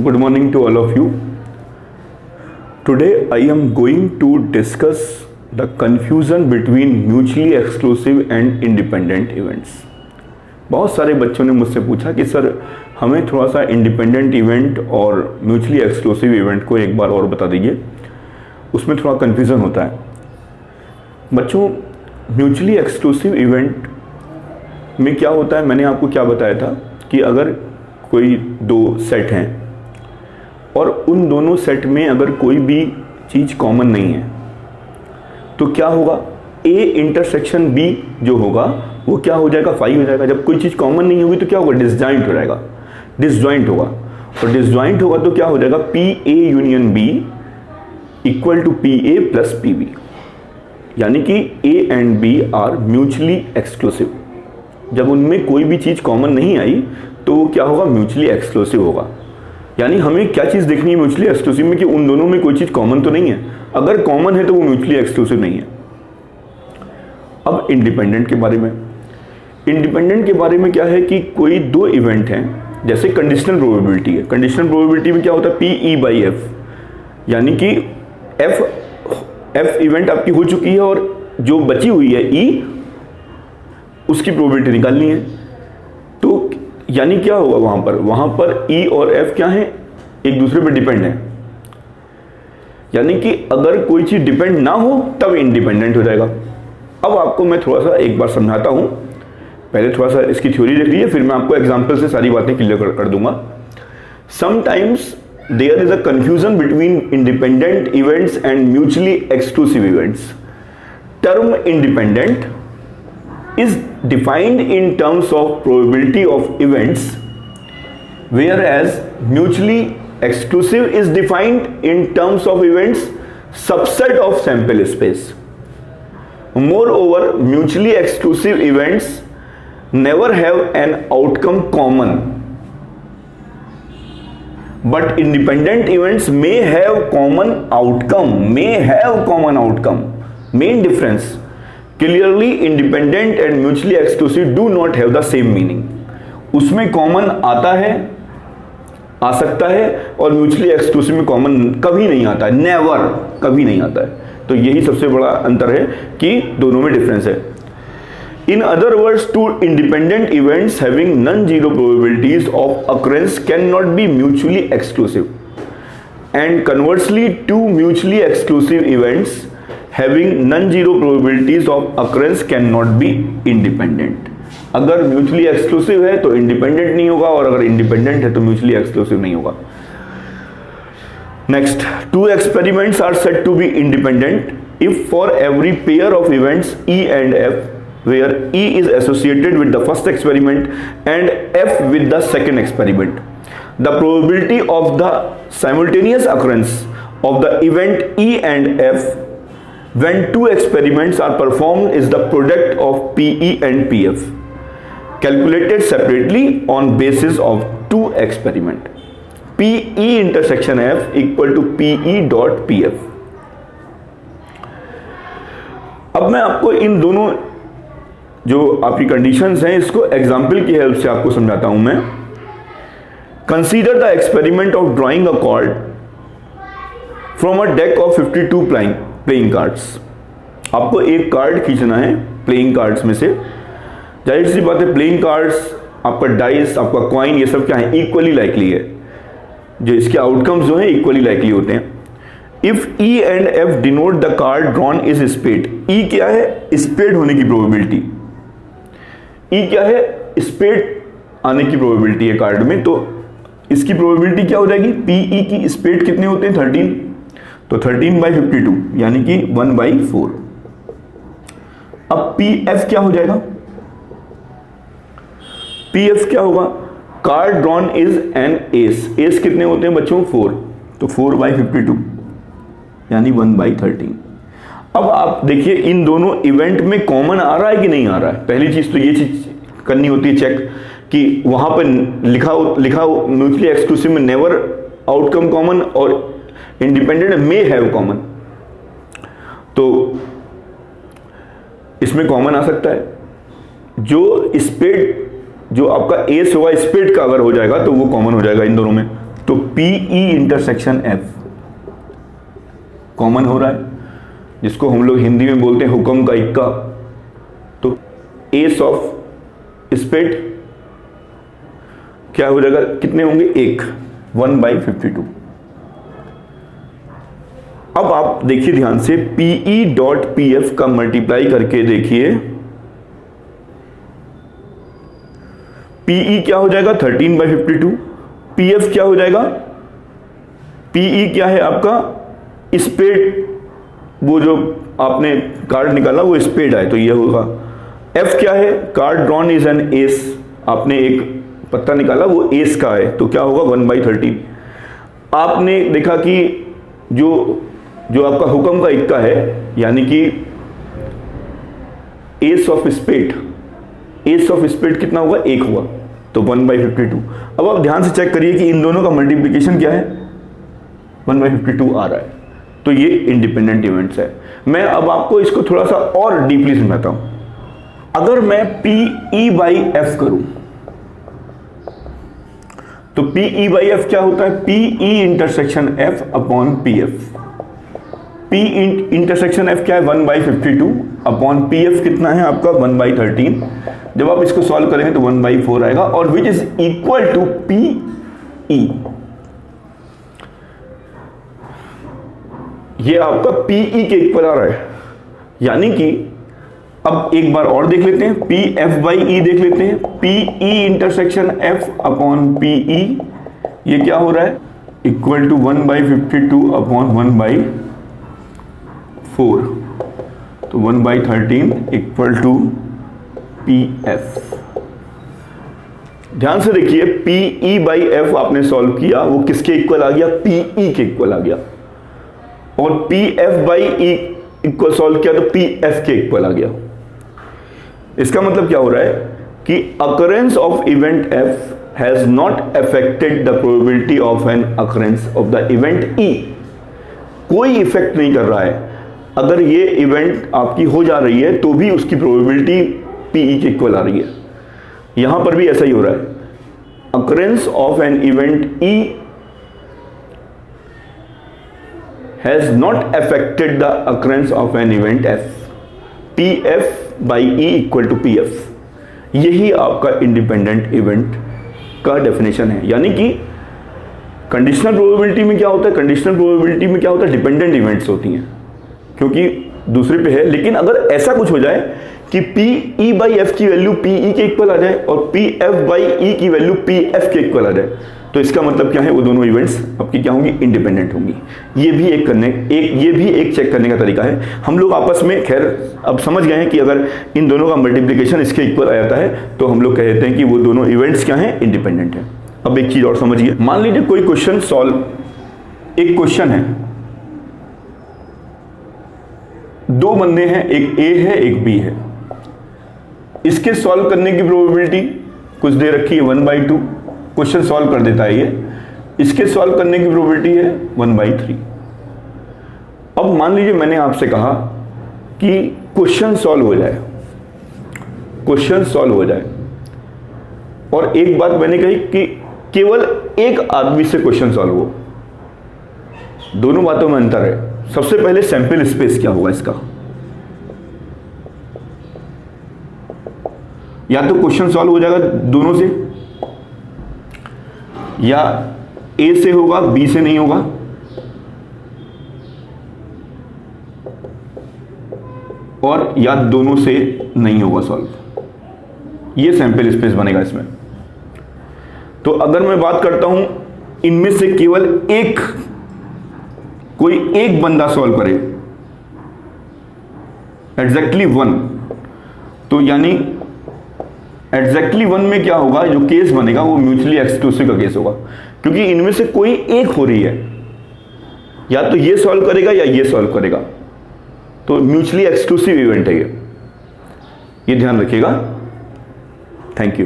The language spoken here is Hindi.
Good morning to all of you. Today I am going to discuss the confusion between mutually exclusive and independent events. बहुत सारे बच्चों ने मुझसे पूछा कि सर हमें थोड़ा सा इंडिपेंडेंट इवेंट और म्यूचुअली एक्सक्लूसिव इवेंट को एक बार और बता दीजिए, उसमें थोड़ा कन्फ्यूज़न होता है। बच्चों, म्यूचुअली एक्सक्लूसिव इवेंट में क्या होता है, मैंने आपको क्या बताया था कि अगर कोई दो सेट हैं और उन दोनों सेट में अगर कोई भी चीज़ कॉमन नहीं है तो क्या होगा, A इंटरसेक्शन B जो होगा वो क्या हो जाएगा, फाई हो जाएगा। जब कोई चीज़ कॉमन नहीं होगी तो क्या होगा, डिसजॉइंट हो जाएगा, डिसजॉइंट होगा। और डिसजॉइंट होगा तो क्या हो जाएगा, PA union B equal to PA plus PB, यानी कि A and B are mutually exclusive. जब उनमें कोई भी चीज़ कॉमन नहीं आई तो वो क्या होगा, म्यूचुअली एक्सक्लूसिव होगा। यानी हमें क्या चीज़ देखनी है म्यूचुअली एक्सक्लूसिव में कि उन दोनों में कोई चीज़ कॉमन तो नहीं है। अगर कॉमन है तो वो म्यूचुअली एक्सक्लूसिव नहीं है। अब इंडिपेंडेंट के बारे में, इंडिपेंडेंट के बारे में क्या है कि कोई दो इवेंट हैं, जैसे कंडीशनल प्रोबेबिलिटी है। कंडीशनल प्रोबेबिलिटी में क्या होता है, PE/F, यानी कि F इवेंट आपकी हो चुकी है और जो बची हुई है E, उसकी प्रोबेबिलिटी निकालनी है। तो यानी क्या होगा, वहां पर E और F क्या है, एक दूसरे पर डिपेंड है। यानी कि अगर कोई चीज डिपेंड ना हो तब इंडिपेंडेंट हो जाएगा। अब आपको मैं थोड़ा सा एक बार समझाता हूं, पहले थोड़ा सा इसकी थ्योरी देख लीजिए, फिर मैं आपको एग्जांपल से सारी बातें क्लियर कर दूंगा। Sometimes there is a confusion between independent events and mutually exclusive events. Term independent is defined in terms of probability of events, whereas mutually exclusive is defined in terms of events subset of sample space. Moreover, mutually exclusive events never have an outcome common, but independent events may have common outcome, main difference. Clearly, independent and mutually exclusive do not have the same meaning. उसमें कॉमन आता है, आ सकता है, और म्यूचुअली एक्सक्लूसिव में कॉमन कभी नहीं आता है, नेवर, कभी नहीं आता है। तो यही सबसे बड़ा अंतर है कि दोनों में डिफरेंस है। In other words, two independent events having non-zero probabilities of occurrence cannot be mutually exclusive, and conversely, two mutually exclusive events having non-zero probabilities of occurrence cannot be independent. अगर म्यूचुअली एक्सक्लूसिव है तो इंडिपेंडेंट नहीं होगा, और अगर इंडिपेंडेंट है तो म्यूचुअली एक्सक्लूसिव नहीं होगा। Next, two experiments are said to be independent if for every pair of events E and F, where E is associated with the first experiment and F with the second experiment, the probability of the simultaneous occurrence of the event E and F when two experiments are performed is the product of PE and PF, calculated separately on basis of two experiment. PE intersection F equal to PE dot PF. अब मैं आपको इन दोनों जो आपकी कंडीशंस हैं इसको एग्जाम्पल की हेल्प से आपको समझाता हूं मैं। Consider the experiment of drawing a card from a deck of 52 playing cards. आपको एक कार्ड खींचना है प्लेइंग कार्ड्स में से। जाहिर सी बात है, प्लेइंग कार्ड्स, आपका डाइस, आपका कॉइन, ये सब क्या है, इक्वली लाइकली है। जो इसके आउटकम्स जो है इक्वली लाइकली होते हैं। If E and F denote the card drawn is spade. E क्या है, स्पेड होने की प्रोबेबिलिटी। E क्या है, स्पेड आने की प्रोबेबिलिटी है कार्ड में। तो इसकी प्रोबेबिलिटी क्या हो जाएगी, PE की स्पेड कितने होते हैं, 13, तो 13/52 यानी कि 1/4। अब PF क्या हो जाएगा, PF क्या होगा, card drawn is an S. S कितने होते हैं बच्चों, 4, तो 4/52 यानी 1/13। अब आप देखिए इन दोनों इवेंट में कॉमन आ रहा है कि नहीं आ रहा है। पहली चीज तो ये चीज करनी होती है चेक कि वहां पर लिखा म्यूचुअली एक्सक्लूसिव में नेवर आउटकम कॉमन और इंडिपेंडेंट मे हैव कॉमन। तो इसमें कॉमन आ सकता है। जो स्पेड जो आपका एस होगा स्पेड का अगर हो जाएगा तो वो कॉमन हो जाएगा इन दोनों में। तो PE इंटरसेक्शन F कॉमन हो रहा है, जिसको हम लोग हिंदी में बोलते हैं हुक्म का इक्का। तो एस ऑफ स्पेड क्या हो जाएगा, कितने होंगे, 1/52। अब आप देखिए ध्यान से, PE.PF का मल्टीप्लाई करके देखिए, PE क्या हो जाएगा 13/52, PF क्या हो जाएगा, PE क्या है आपका स्पेड, वो जो आपने कार्ड निकाला वो स्पेड है तो ये होगा। F क्या है, card drawn is an S, आपने एक पत्ता निकाला वो एस का है तो क्या होगा 1/13। आपने देखा कि जो आपका हुक्म का इक्का है, यानी कि एस ऑफ स्पेड कितना होगा, 1 हुआ तो 1/52। अब आप ध्यान से चेक करिए कि इन दोनों का मल्टीप्लिकेशन क्या है, 1/52 आ रहा है, तो ये इंडिपेंडेंट इवेंट्स है। मैं अब आपको इसको थोड़ा सा और डीपली समझाता हूं। अगर मैं PE/F करूं तो PE/F क्या होता है, PE intersection F upon PF। P intersection F क्या है 1/52 अपॉन PF कितना है आपका 1/13। जब आप इसको सॉल्व करेंगे तो 1/4 आएगा, और which is equal to PE। ये आपका PE के इक्वल आ रहा है, यानी कि अब एक बार और देख लेते हैं, PF/E देख लेते हैं, PE intersection F upon PE ये क्या हो रहा है, इक्वल टू 1/52 अपॉन 1/4, तो 1/13 इक्वल टू PF। ध्यान से देखिए, PE/F आपने सॉल्व किया, वो किसके इक्वल आ गया, PE के इक्वल आ गया, और PF/E इक्वल सॉल्व किया तो PF के इक्वल आ गया। इसका मतलब क्या हो रहा है कि occurrence of event F has not affected the probability of an occurrence of the event E। कोई इफेक्ट नहीं कर रहा है, अगर ये इवेंट आपकी हो जा रही है तो भी उसकी प्रोबेबिलिटी PE के इक्वल आ रही है। यहां पर भी ऐसा ही हो रहा है, occurrence of an event E has not affected the occurrence of an event F, PF/E equal to PF। यही आपका इंडिपेंडेंट इवेंट का डेफिनेशन है। यानी कि कंडीशनल प्रोबेबिलिटी में क्या होता है, कंडीशनल प्रोबेबिलिटी में क्या होता है, डिपेंडेंट इवेंट्स होती हैं क्योंकि दूसरे पे है। लेकिन अगर ऐसा कुछ हो जाए कि PE/F की वैल्यू PE के इक्वल आ जाए और PF/E की वैल्यू PF के इक्वल आ जाए, तो इसका मतलब क्या है, वो दोनों इवेंट्स आपकी क्या होंगी, इंडिपेंडेंट होंगी। ये भी एक चेक करने का तरीका है। हम लोग आपस में खैर अब समझ गए हैं कि अगर इन दोनों का मल्टीप्लिकेशन इसके इक्वल आ जाता है तो हम लोग कहते हैं कि वो दोनों इवेंट्स क्या हैं, इंडिपेंडेंट हैं। अब एक चीज और समझिए, मान लीजिए कोई क्वेश्चन सॉल्व, एक क्वेश्चन है, दो बंदे हैं, एक A है एक B है, इसके सॉल्व करने की प्रोबेबिलिटी कुछ दे रखी है 1/2, क्वेश्चन सॉल्व कर देता है ये, इसके सॉल्व करने की प्रोबेबिलिटी है 1/3। अब मान लीजिए मैंने आपसे कहा कि क्वेश्चन सॉल्व हो जाए, और एक बात मैंने कही कि केवल एक आदमी से क्वेश्चन सॉल्व हो। दोनों बातों में अंतर है। सबसे पहले सैंपल स्पेस क्या होगा इसका, या तो क्वेश्चन सॉल्व हो जाएगा दोनों से, या A से होगा B से नहीं होगा, और या दोनों से नहीं होगा सॉल्व। ये सैंपल स्पेस बनेगा इसमें। तो अगर मैं बात करता हूं इनमें से केवल एक, कोई एक बंदा सॉल्व करे एग्जैक्टली 1, तो यानी एग्जैक्टली 1 में क्या होगा, जो केस बनेगा वो म्यूचुअली एक्सक्लूसिव का केस होगा, क्योंकि इनमें से कोई एक हो रही है, या तो ये सॉल्व करेगा या ये सॉल्व करेगा, तो म्यूचुअली एक्सक्लूसिव इवेंट है ये ध्यान रखिएगा। Thank you.